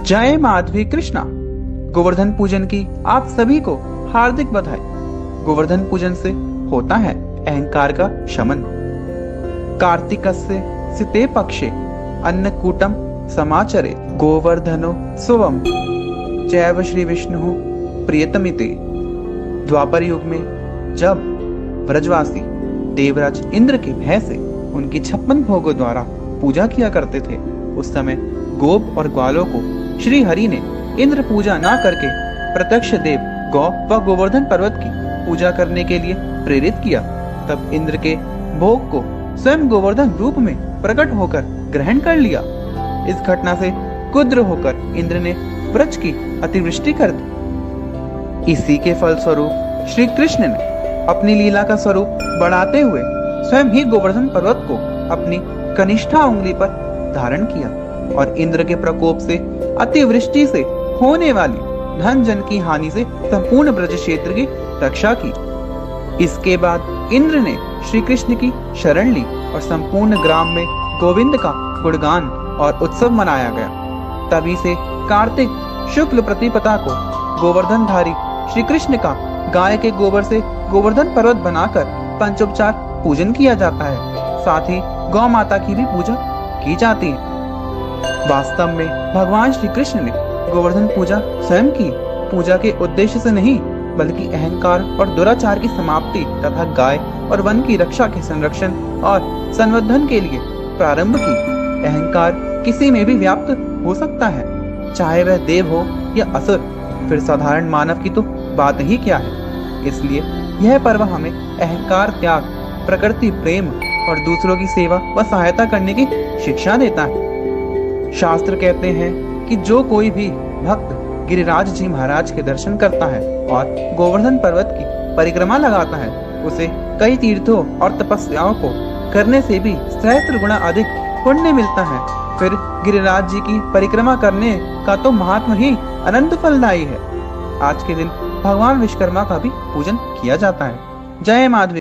जय माधवी कृष्णा। गोवर्धन पूजन की आप सभी को हार्दिक बधाई। गोवर्धन पूजन से होता है अहंकार का शमन। कार्तिकस्य सिते पक्षे अन्नकूटम समाचरे गोवर्धनो स्वम जैव श्री विष्णु प्रियतमिते। द्वापर युग में जब ब्रजवासी देवराज इंद्र के भय से उनकी 56 भोगों द्वारा पूजा किया करते थे, उस समय गोप और ग्वालों को श्री हरि ने इंद्र पूजा ना करके प्रत्यक्ष देव गौ व गोवर्धन पर्वत की पूजा करने के लिए प्रेरित किया। तब इंद्र के भोग को स्वयं गोवर्धन रूप में प्रकट होकर ग्रहण कर लिया। इस घटना से क्रुद्ध होकर इंद्र ने ब्रज की अतिवृष्टि कर दी। इसी के फलस्वरूप श्री कृष्ण ने अपनी लीला का स्वरूप बढ़ाते हुए स्वयं ही गोवर्धन पर्वत को अपनी कनिष्ठा उंगली पर धारण किया और इंद्र के प्रकोप से अतिवृष्टि से होने वाली धन जन की हानि से संपूर्ण ब्रज क्षेत्र की रक्षा की। इसके बाद इंद्र ने श्री कृष्ण की शरण ली और संपूर्ण ग्राम में गोविंद का गुणगान और उत्सव मनाया गया। तभी से कार्तिक शुक्ल प्रतिपदा को गोवर्धनधारी श्री कृष्ण का गाय के गोबर से गोवर्धन पर्वत बनाकर पंचोपचार पूजन किया जाता है। साथ ही गौ माता की भी पूजा की जाती है। वास्तव में भगवान श्री कृष्ण ने गोवर्धन पूजा स्वयं की पूजा के उद्देश्य से नहीं, बल्कि अहंकार और दुराचार की समाप्ति तथा गाय और वन की रक्षा के संरक्षण और संवर्धन के लिए प्रारंभ की। अहंकार किसी में भी व्याप्त हो सकता है, चाहे वह देव हो या असुर, फिर साधारण मानव की तो बात ही क्या है। इसलिए यह पर्व हमें अहंकार त्याग, प्रकृति प्रेम और दूसरों की सेवा व सहायता करने की शिक्षा देता है। शास्त्र कहते हैं कि जो कोई भी भक्त गिरिराज जी महाराज के दर्शन करता है और गोवर्धन पर्वत की परिक्रमा लगाता है, उसे कई तीर्थों और तपस्याओं को करने से भी सहस्त्र गुना अधिक पुण्य मिलता है। फिर गिरिराज जी की परिक्रमा करने का तो महात्मा ही अनंत फलदायी है। आज के दिन भगवान विश्वकर्मा का भी पूजन किया जाता है। जय माधवी।